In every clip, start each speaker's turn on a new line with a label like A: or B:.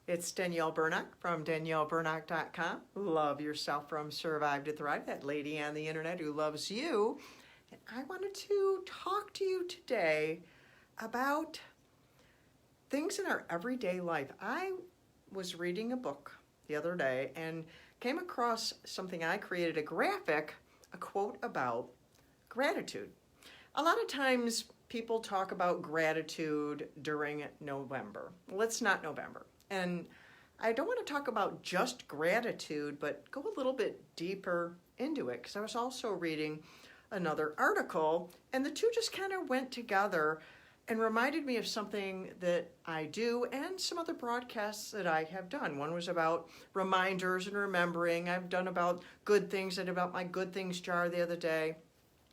A: It's Danielle Burnock from DanielleBurnock.com. Love yourself from Survive to Thrive, that lady on the internet who loves you. And I wanted to talk to you today about things in our everyday life. I was reading a book the other day and came across something I created, a graphic, a quote about gratitude. A lot of times people talk about gratitude during November. Well, it's not November. And I don't want to talk about just gratitude, but go a little bit deeper into it, because I was also reading another article, and the two just kind of went together and reminded me of something that I do and some other broadcasts that I have done. One was about reminders and remembering. I've done about good things. I did about my good things jar the other day.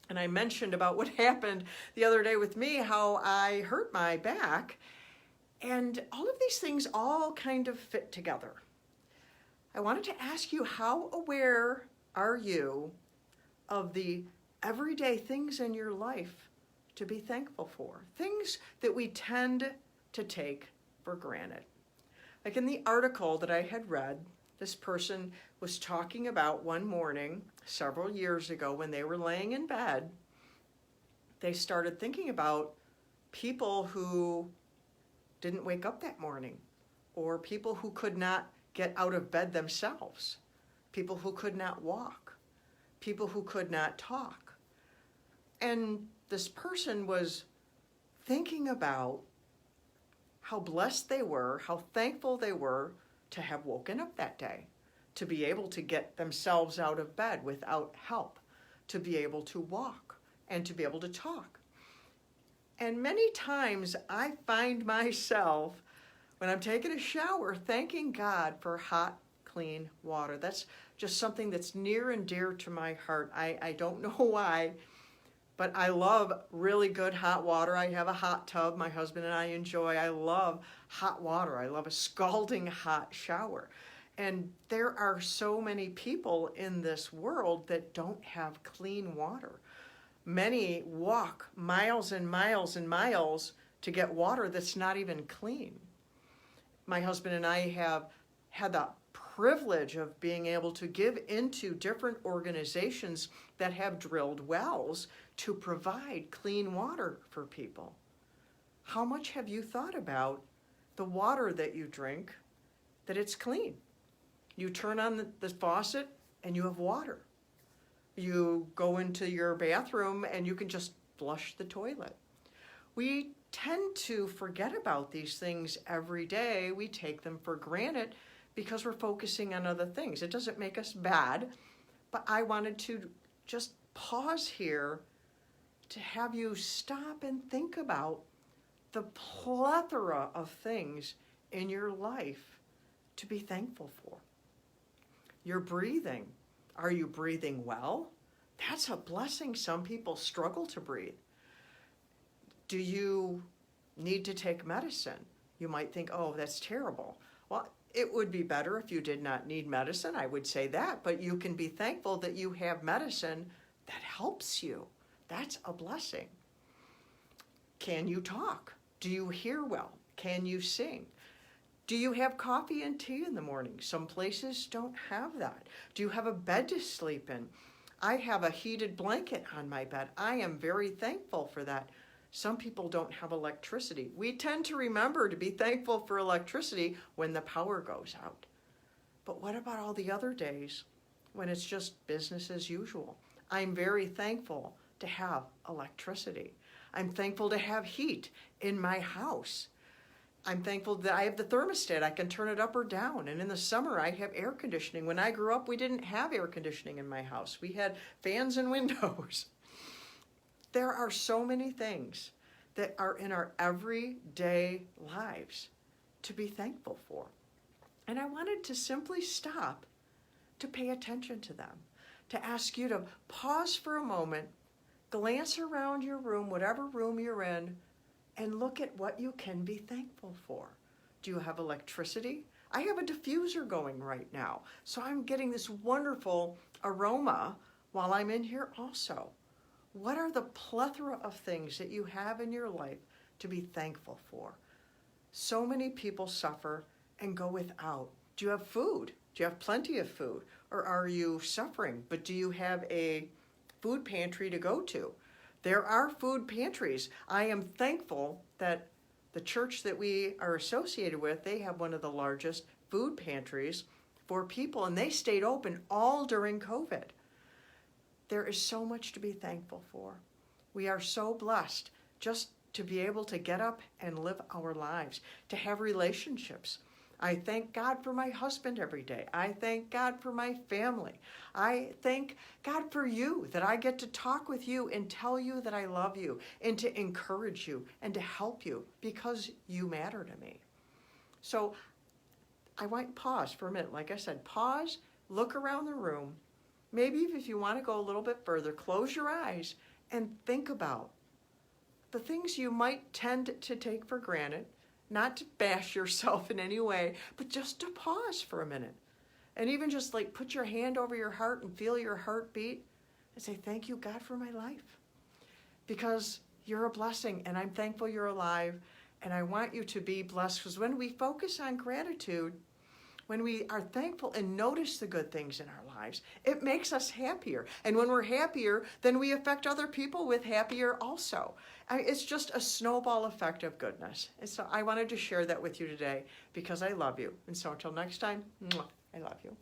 A: And I mentioned about what happened the other day with me, how I hurt my back. And all of these things all kind of fit together. I wanted to ask you, how aware are you of the everyday things in your life to be thankful for? Things that we tend to take for granted. Like in the article that I had read, this person was talking about one morning several years ago when they were laying in bed, they started thinking about people who didn't wake up that morning, or people who could not get out of bed themselves, people who could not walk, people who could not talk. And this person was thinking about how blessed they were, how thankful they were to have woken up that day, to be able to get themselves out of bed without help, to be able to walk, and to be able to talk. And many times I find myself, when I'm taking a shower, thanking God for hot, clean water. That's just something that's near and dear to my heart. I don't know why, but I love really good hot water. I have a hot tub my husband and I enjoy. I love hot water. I love a scalding hot shower. And there are so many people in this world that don't have clean water. Many walk miles and miles and miles to get water that's not even clean. My husband and I have had the privilege of being able to give into different organizations that have drilled wells to provide clean water for people. How much have you thought about the water that you drink, that it's clean? You turn on the faucet and you have water. You go into your bathroom and you can just flush the toilet. We tend to forget about these things every day. We take them for granted because we're focusing on other things. It doesn't make us bad, but I wanted to just pause here to have you stop and think about the plethora of things in your life to be thankful for. You're breathing. Are you breathing well? That's a blessing. Some people struggle to breathe. Do you need to take medicine? You might think, oh, that's terrible. Well, it would be better if you did not need medicine. I would say that, but you can be thankful that you have medicine that helps you. That's a blessing. Can you talk? Do you hear well? Can you sing? Do you have coffee and tea in the morning? Some places don't have that. Do you have a bed to sleep in? I have a heated blanket on my bed. I am very thankful for that. Some people don't have electricity. We tend to remember to be thankful for electricity when the power goes out. But what about all the other days when it's just business as usual? I'm very thankful to have electricity. I'm thankful to have heat in my house. I'm thankful that I have the thermostat. I can turn it up or down. And in the summer, I have air conditioning. When I grew up, we didn't have air conditioning in my house. We had fans and windows. There are so many things that are in our everyday lives to be thankful for. And I wanted to simply stop to pay attention to them, to ask you to pause for a moment, glance around your room, whatever room you're in, and look at what you can be thankful for. Do you have electricity? I have a diffuser going right now, so I'm getting this wonderful aroma while I'm in here also. What are the plethora of things that you have in your life to be thankful for? So many people suffer and go without? Do you have food? Do you have plenty of food? Or are you suffering? But do you have a food pantry to go to? There are food pantries. I am thankful that the church that we are associated with, they have one of the largest food pantries for people, and they stayed open all during COVID. There is so much to be thankful for. We are so blessed just to be able to get up and live our lives, to have relationships. I thank God for my husband every day. I thank God for my family. I thank God for you, that I get to talk with you and tell you that I love you and to encourage you and to help you because you matter to me. So I want to pause for a minute. Like I said, pause, look around the room. Maybe if you want to go a little bit further, close your eyes and think about the things you might tend to take for granted. Not to bash yourself in any way, but just to pause for a minute. And even just like put your hand over your heart and feel your heartbeat and say, thank you, God, for my life. Because you're a blessing and I'm thankful you're alive. And I want you to be blessed, because when we focus on gratitude, when we are thankful and notice the good things in our lives, it makes us happier. And when we're happier, then we affect other people with happier also. It's just a snowball effect of goodness. And so I wanted to share that with you today because I love you. And so until next time, I love you.